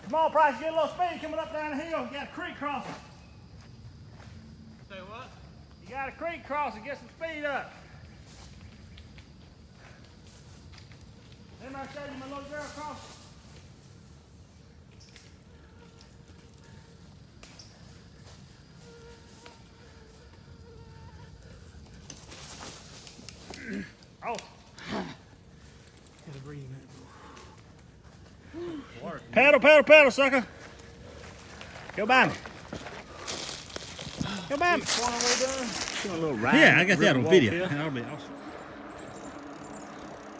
Come on, Price, get a little speed coming up down the hill. You got a creek crossing. Say what? You got a creek crossing, get some speed up. Didn't I show you my little girl crossing? Oh. Pedal, pedal, pedal, sucker. Go by me. Go by me. Doing a little ride. Yeah, I got that on video. Here. That'll be awesome.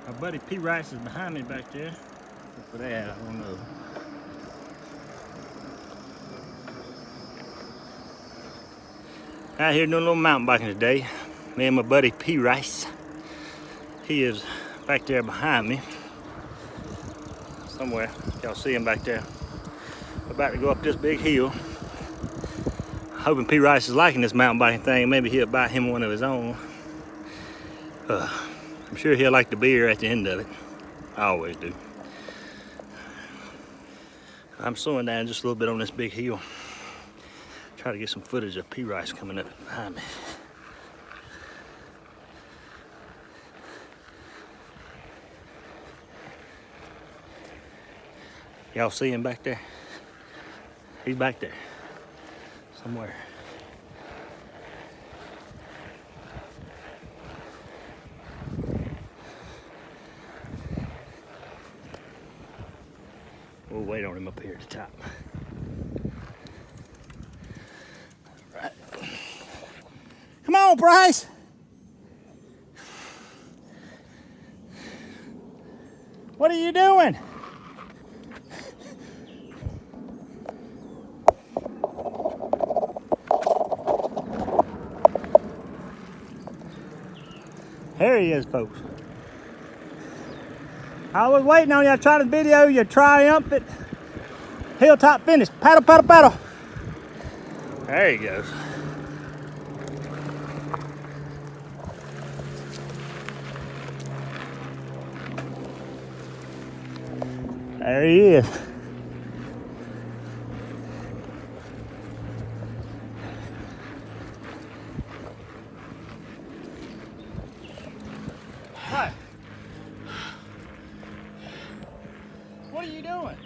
My buddy P. Rice is behind me back there. Look for that, I don't know. Out here doing a little mountain biking today. Me and my buddy P. Rice. He is back there behind me. Somewhere. Y'all see him back there. We're about to go up this big hill. Hoping P. Rice is liking this mountain biking thing. Maybe he'll buy him one of his own. I'm sure he'll like the beer at the end of it. I always do. I'm slowing down just a little bit on this big hill. Try to get some footage of P. Rice coming up behind me. Y'all see him back there? He's back there somewhere. We'll wait on him up here at the top. All right. Come on, Bryce. What are you doing? There he is, folks. I was waiting on you. I tried to video your triumphant hilltop finish. Paddle, paddle, paddle. There he goes. There he is. What? What are you doing?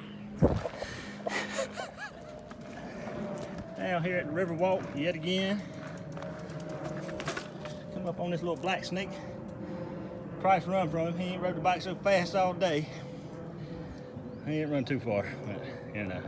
Down here at the River Walk yet again. Come up on this little black snake. Price run from him. He ain't rode the bike so fast all day. He ain't run too far, but you know.